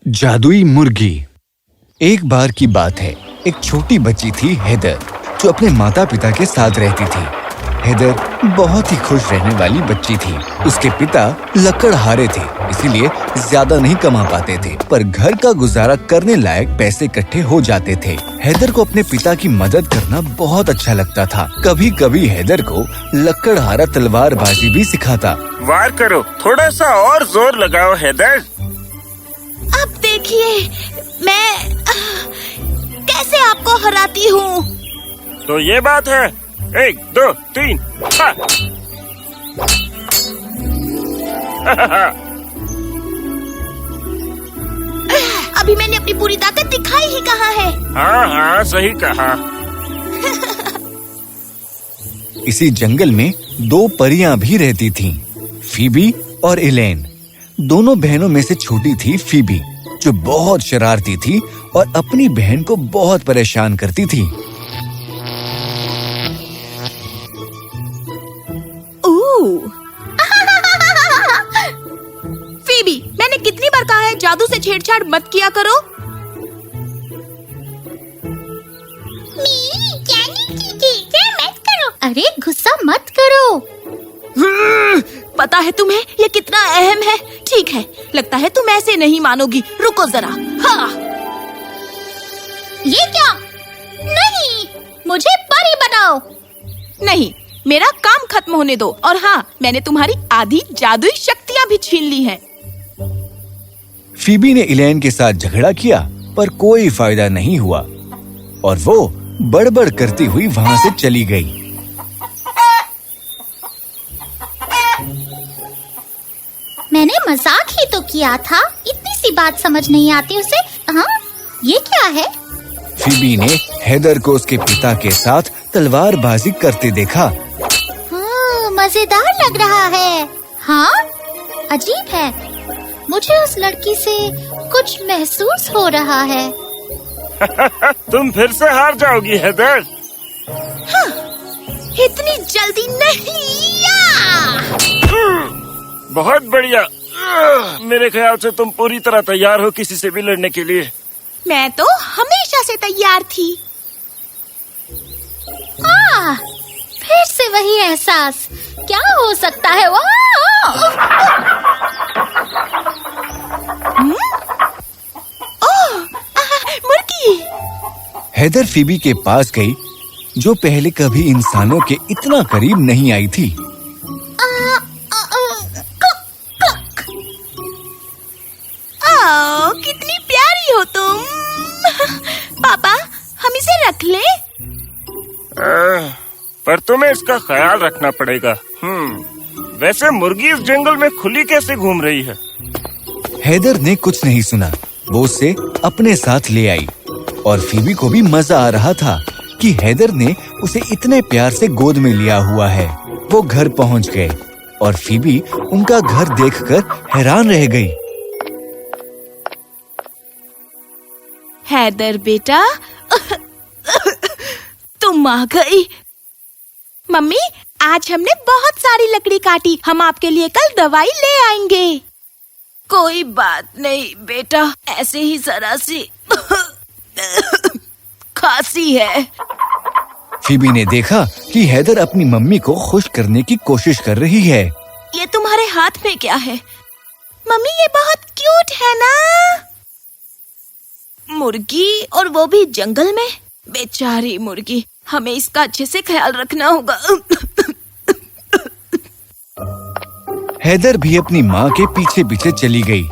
जादुई मुर्गी। एक बार की बात है, एक छोटी बच्ची थी हेदर, जो अपने माता पिता के साथ रहती थी। हेदर बहुत ही खुश रहने वाली बच्ची थी। उसके पिता लकड़हारे थे, इसीलिए ज्यादा नहीं कमा पाते थे, पर घर का गुजारा करने लायक पैसे इकट्ठे हो जाते थे। हेदर को अपने पिता की मदद करना बहुत अच्छा लगता था। कभी कभी हेदर को लकड़हारा तलवारबाजी भी सिखाता। वार करो, थोड़ा सा और जोर लगाओ हेदर। अब देखिए मैं कैसे आपको हराती हूँ। तो ये बात है, 1 2 3 हा। अभी मैंने अपनी पूरी ताकत दिखाई ही कहाँ है। हाँ सही कहा। इसी जंगल में 2 परियां भी रहती थीं, फीबी और इलेन। दोनों बहनों में से छोटी थी फीबी, जो बहुत शरारती थी और अपनी बहन को बहुत परेशान करती थी। फीबी, मैंने कितनी बार कहा है जादू से छेड़छाड़ मत किया करो। मत करो। अरे गुस्सा मत करो। पता है तुम्हें ये कितना अहम है। ठीक है, लगता है तुम ऐसे नहीं मानोगी। रुको जरा। हाँ। ये क्या? नहीं, मुझे परी बनाओ। नहीं, मेरा काम खत्म होने दो। और हाँ, मैंने तुम्हारी आधी जादुई शक्तियाँ भी छीन ली हैं। फीबी ने इलेन के साथ झगड़ा किया, पर कोई फायदा नहीं हुआ और वो बड़बड़ करती हुई वहाँ से चली गई। मैंने मजाक ही तो किया था, इतनी सी बात समझ नहीं आती उसे। हाँ, ये क्या है? फीबी ने हेदर को उसके पिता के साथ तलवारबाजी करते देखा। हाँ, मजेदार लग रहा है। हाँ, अजीब है, मुझे उस लड़की से कुछ महसूस हो रहा है। तुम फिर से हार जाओगी हेदर। हाँ, इतनी जल्दी नहीं। बहुत बढ़िया। मेरे ख्याल से तुम पूरी तरह तैयार हो किसी से भी लड़ने के लिए। मैं तो हमेशा से तैयार थी। फिर से वही एहसास। क्या हो सकता है? मुर्गी। हेदर फीबी के पास गई, जो पहले कभी इंसानों के इतना करीब नहीं आई थी। कितनी प्यारी हो तुम। पापा, हम इसे रख ले? पर तुम्हें इसका ख्याल रखना पड़ेगा। वैसे मुर्गी इस जंगल में खुली कैसे घूम रही है? हेदर ने कुछ नहीं सुना, वो उसे अपने साथ ले आई और फीबी को भी मजा आ रहा था कि हेदर ने उसे इतने प्यार से गोद में लिया हुआ है। वो घर पहुंच गए और फीबी उनका घर देखकर हैरान रह गई। हैदर बेटा, तुम आ गई। मम्मी, आज हमने बहुत सारी लकड़ी काटी। हम आपके लिए कल दवाई ले आएंगे। कोई बात नहीं बेटा, ऐसे ही जरा सी खांसी है। फीबी ने देखा कि हेदर अपनी मम्मी को खुश करने की कोशिश कर रही है। ये तुम्हारे हाथ में क्या है? मम्मी, ये बहुत क्यूट है ना। मुर्गी, और वो भी जंगल में। बेचारी मुर्गी, हमें इसका अच्छे से ख्याल रखना होगा। हेदर भी अपनी माँ के पीछे पीछे चली गई।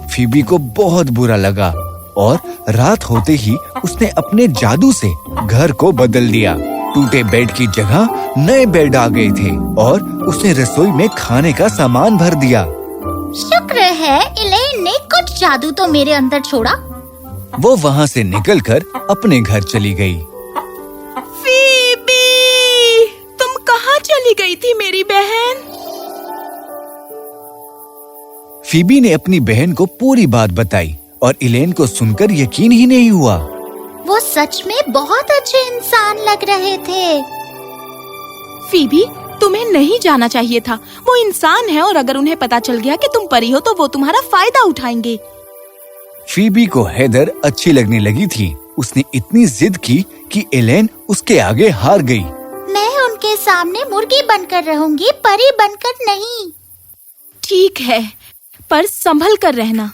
फीबी को बहुत बुरा लगा और रात होते ही उसने अपने जादू से घर को बदल दिया। टूटे बेड की जगह नए बेड आ गए थे और उसने रसोई में खाने का सामान भर दिया। शुक्र है इलेन ने कुछ जादू तो मेरे अंदर छोड़ा। वो वहाँ से निकलकर अपने घर चली गई। फीबी, तुम कहाँ चली गई थी मेरी बहन? फीबी ने अपनी बहन को पूरी बात बताई और इलेन को सुनकर यकीन ही नहीं हुआ। वो सच में बहुत अच्छे इंसान लग रहे थे। फीबी, तुम्हें नहीं जाना चाहिए था। वो इंसान है और अगर उन्हें पता चल गया कि तुम परी हो तो वो तुम्हारा फायदा उठाएंगे। फीबी को हेदर अच्छी लगने लगी थी। उसने इतनी जिद की कि एलेन उसके आगे हार गई। मैं उनके सामने मुर्गी बनकर रहूंगी, परी बनकर नहीं। ठीक है, पर संभल कर रहना।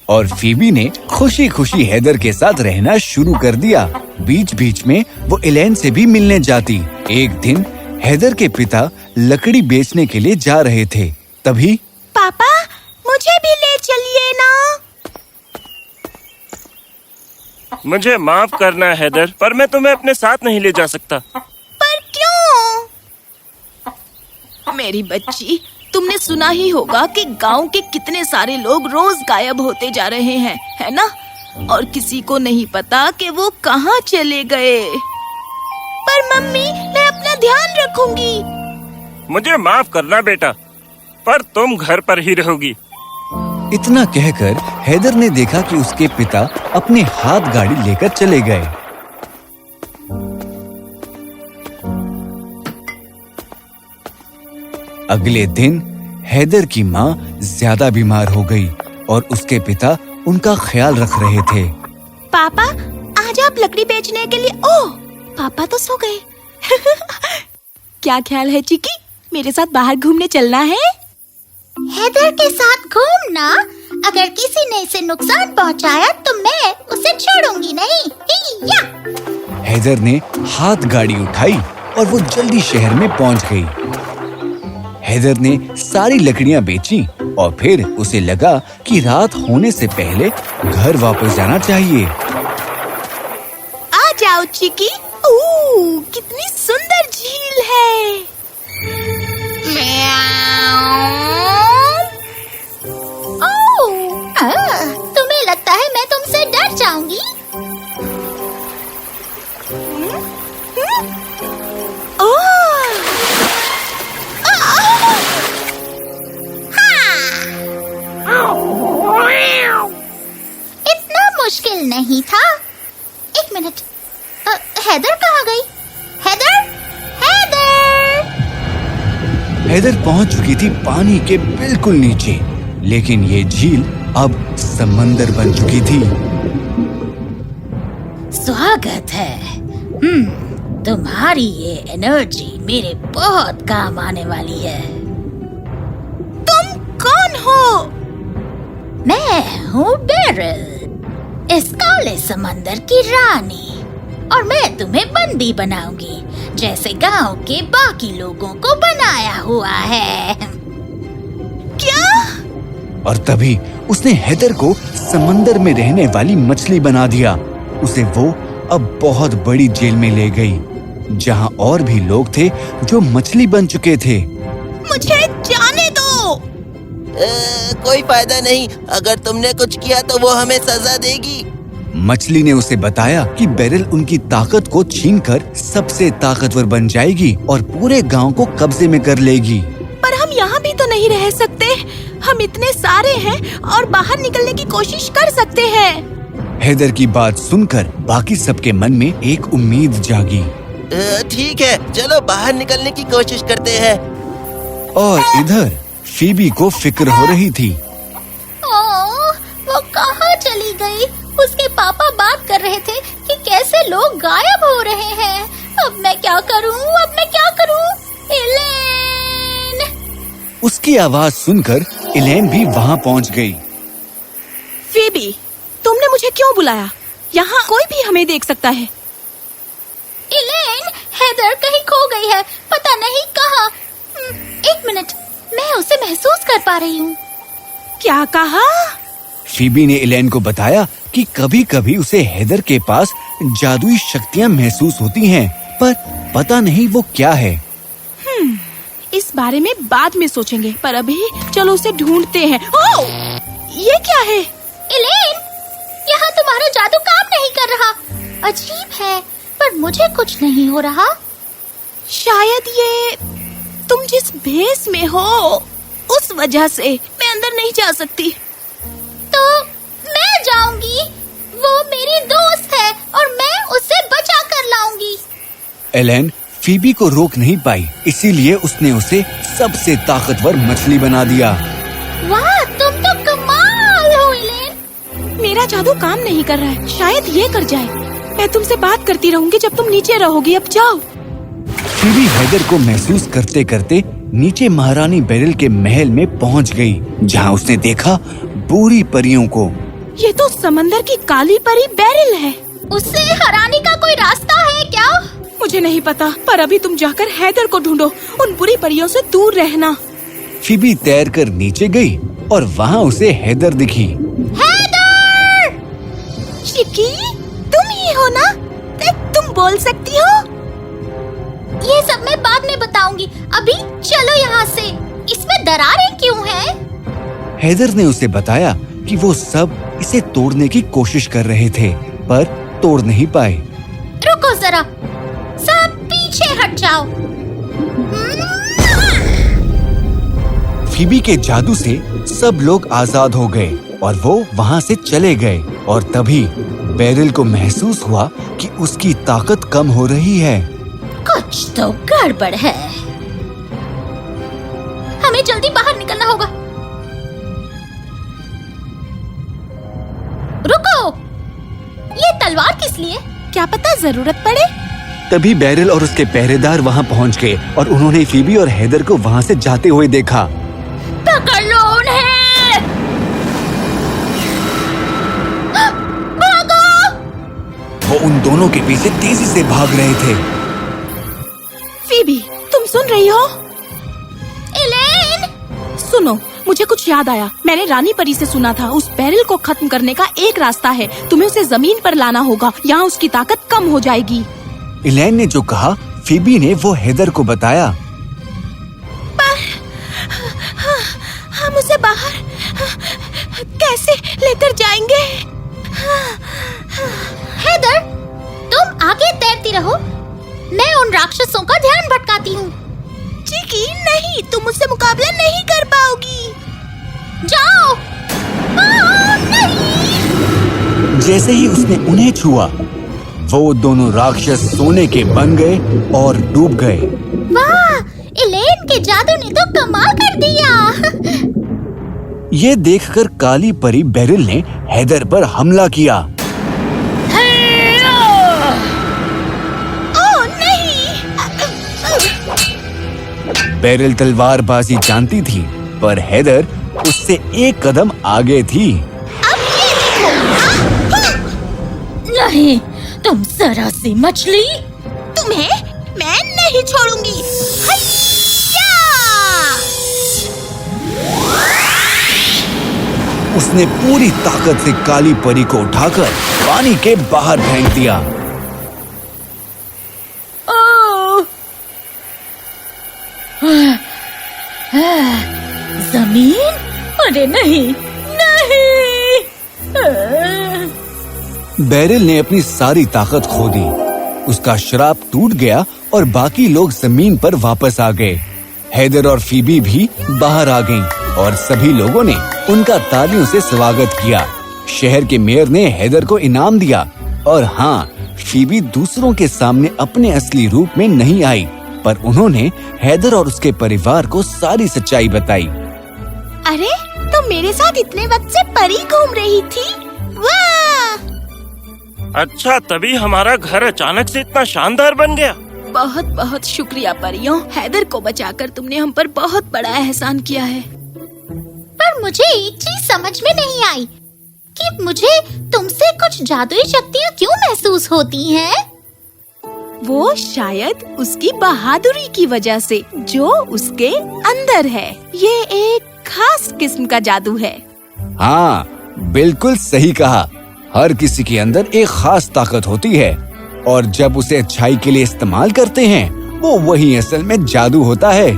और फीबी ने खुशी खुशी हेदर के साथ रहना शुरू कर दिया। बीच बीच में वो एलेन से भी मिलने जाती। एक दिन हेदर के पिता लकड़ी बेचने के लिए जा रहे थे। तभी पापा, मुझे भी ले चलिए ना। मुझे माफ करना हेदर, पर मैं तुम्हें अपने साथ नहीं ले जा सकता। पर क्यों? मेरी बच्ची, तुमने सुना ही होगा कि गांव के कितने सारे लोग रोज गायब होते जा रहे हैं, है ना? और किसी को नहीं पता कि वो कहाँ चले गए। पर मम्मी, मैं अपना ध्यान रखूंगी। मुझे माफ करना बेटा, पर तुम घर पर ही रहोगी। इतना कहकर हेदर ने देखा कि उसके पिता अपने हाथ गाड़ी लेकर चले गए। अगले दिन हेदर की माँ ज्यादा बीमार हो गई और उसके पिता उनका ख्याल रख रहे थे। पापा, आज आप लकड़ी बेचने के लिए। ओह, पापा तो सो गए। क्या ख्याल है चिकी, मेरे साथ बाहर घूमने चलना है? हेदर के साथ घूमना? अगर किसी ने इसे नुकसान पहुंचाया तो मैं उसे छोड़ूंगी नहीं। या! हेदर ने हाथ गाड़ी उठाई और वो जल्दी शहर में पहुंच गई। हेदर ने सारी लकड़ियां बेची और फिर उसे लगा कि रात होने से पहले घर वापस जाना चाहिए। आ जाओ चिकी। ओह, कितनी सुंदर झील है। तुम्हें लगता है मैं तुमसे डर जाऊंगी? इतना मुश्किल नहीं था। एक मिनट, हेदर कहाँ गई? Heather, Heather! हेदर पहुंच चुकी थी पानी के बिल्कुल नीचे, लेकिन ये झील अब समंदर बन चुकी थी। स्वागत है। तुम्हारी ये एनर्जी मेरे बहुत काम आने वाली है। तुम कौन हो? मैं हूँ बेरिल, इस काले समंदर की रानी, और मैं तुम्हें बंदी बनाऊंगी जैसे गांव के बाकी लोगों को बनाया हुआ है। क्या? और तभी उसने हेदर को समंदर में रहने वाली मछली बना दिया। उसे वो अब बहुत बड़ी जेल में ले गई, जहां और भी लोग थे जो मछली बन चुके थे। मुझे जाने दो। कोई फायदा नहीं, अगर तुमने कुछ किया तो वो हमें सजा देगी। मछली ने उसे बताया कि बेरिल उनकी ताकत को छीनकर सबसे ताकतवर बन जाएगी और पूरे गांव को कब्जे में कर लेगी। पर हम यहाँ भी तो नहीं रह सकते। हम इतने सारे हैं और बाहर निकलने की कोशिश कर सकते हैं। हेदर की बात सुनकर बाकी सबके मन में एक उम्मीद जागी। ठीक है, चलो बाहर निकलने की कोशिश करते हैं। और इधर फीबी को फिक्र हो रही थी। वो कहाँ चली गई? उसके पापा बात कर रहे थे कि कैसे लोग गायब हो रहे हैं। अब मैं क्या करूँ? एलेन! उसकी आवाज सुनकर एलेन भी वहाँ पहुँच गई। फीबी, तुमने मुझे क्यों बुलाया? यहाँ कोई भी हमें देख सकता है। एलेन, हेदर कहीं खो गई है, पता नहीं कहाँ। एक मिनट, मैं उसे महसूस कर पा रही हूँ। क्या कहा? फीबी ने एलेन को बताया कि कभी-कभी उसे हेदर के पास जादुई शक्तियाँ महसूस होती हैं, पर पता नहीं वो क्या है। इस बारे में बाद में सोचेंगे, पर अभी चलो उसे ढूंढते हैं। ओह, ये क्या है? एलेन, यहाँ तुम्हारा जादू काम नहीं कर रहा। अजीब है, पर मुझे कुछ नहीं हो रहा। शायद ये तुम जिस भेस में हो उस वजह से मैं अंदर नहीं जा सकती। तो मैं जाऊंगी। वो मेरी दोस्त है और मैं उसे बचा कर लाऊंगी। एलेन फीबी को रोक नहीं पाई, इसीलिए उसने उसे सबसे ताकतवर मछली बना दिया। वाह, तुम तो कमाल हो एलेन। मेरा जादू काम नहीं कर रहा है, शायद ये कर जाए। मैं तुमसे बात करती रहूंगी जब तुम नीचे रहोगी। अब जाओ। फीबी हैदर को महसूस करते करते नीचे महारानी बेरिल के महल में पहुंच गई, जहां उसने देखा बूढ़ी परियों को। ये तो समंदर की काली परी बेरिल है। उससे हराने का कोई रास्ता है क्या? मुझे नहीं पता, पर अभी तुम जाकर हैदर को ढूंढो। उन बुरी परियों से दूर रहना। फीबी तैरकर नीचे गई और वहां उसे हैदर दिखी। हैदर! चिकी, तुम ही हो ना? तुम बोल सकती हो? ये सब मैं बाद में बताऊंगी। अभी चलो यहाँ से। इसमें दरारें क्यों हैं? हैदर ने उसे बताया कि वो सब इसे तोड़ने की कोशिश कर रहे थे, पर तोड़ नहीं पाए। रुको जरा, सब पीछे हट जाओ। फीबी के जादू से सब लोग आजाद हो गए और वो वहां से चले गए। और तभी बेरिल को महसूस हुआ कि उसकी ताकत कम हो रही है। कुछ तो गड़बड़ है। हमें जल्दी बाहर निकलना होगा। रुको, ये तलवार किस लिए? क्या पता जरूरत पड़े। तभी बेरिल और उसके पहरेदार वहां पहुंच गए और उन्होंने फीबी और हैदर को वहां से जाते हुए देखा। पकड़ लो उन्हें! भागो! वो उन दोनों के पीछे तेजी से भाग रहे थे। फीबी, तुम सुन रही हो? एलेन! सुनो, मुझे कुछ याद आया। मैंने रानी परी से सुना था उस बेरिल को खत्म करने का एक रास्ता है। तुम्हें उसे जमीन पर लाना होगा, यहाँ उसकी ताकत कम हो जाएगी। एलेन ने जो कहा, फीबी ने वो हैदर को बताया। हम उसे बाहर कैसे लेकर जाएंगे? हैदर, तुम आगे तैरती रहो। मैं उन राक्षसों का ध्यान भटकाती हूँ। चिकी, नहीं, तुम मुझसे मुकाबला नहीं कर पाओगी। जाओ! नहीं! जैसे ही उसने उन्हें छुआ, वो दोनों राक्षस सोने के बन गए और डूब गए। वाह! एलेन के जादू ने तो कमाल कर दिया। ये देखकर काली परी बेरिल ने हैदर पर हमला किया। ओह नहीं! बेरिल तलवारबाजी जानती थी, पर हैदर उससे एक कदम आगे थी। नहीं, तुम जरा सी मछली! तुम्हें मैं नहीं छोड़ूंगी। उसने पूरी ताकत से काली परी को उठाकर पानी के बाहर फेंक दिया। जमीन? अरे नहीं, नहीं! बेरिल ने अपनी सारी ताकत खो दी। उसका श्राप टूट गया और बाकी लोग जमीन पर वापस आ गए। हैदर और फीबी भी बाहर आ गईं और सभी लोगों ने उनका तालियों से स्वागत किया। शहर के मेयर ने हैदर को इनाम दिया। और हाँ, फीबी दूसरों के सामने अपने असली रूप में नहीं आई, पर उन्होंने हैदर और उसके परिवार को सारी सच्चाई बताई। अरे, तो मेरे साथ इतने वक्त से परी घूम रही थी। वाह! अच्छा, तभी हमारा घर अचानक से इतना शानदार बन गया। बहुत बहुत शुक्रिया परियों। हैदर को बचाकर तुमने हम पर बहुत बड़ा एहसान किया है। पर मुझे एक चीज समझ में नहीं आई कि मुझे तुमसे कुछ जादुई शक्तियाँ क्यों महसूस होती हैं? वो शायद उसकी बहादुरी की वजह से, जो उसके अंदर है। ये एक खास किस्म का जादू है। हाँ, बिल्कुल सही कहा। हर किसी के अंदर एक खास ताकत होती है और जब उसे अच्छाई के लिए इस्तेमाल करते हैं, वो वही असल में जादू होता है।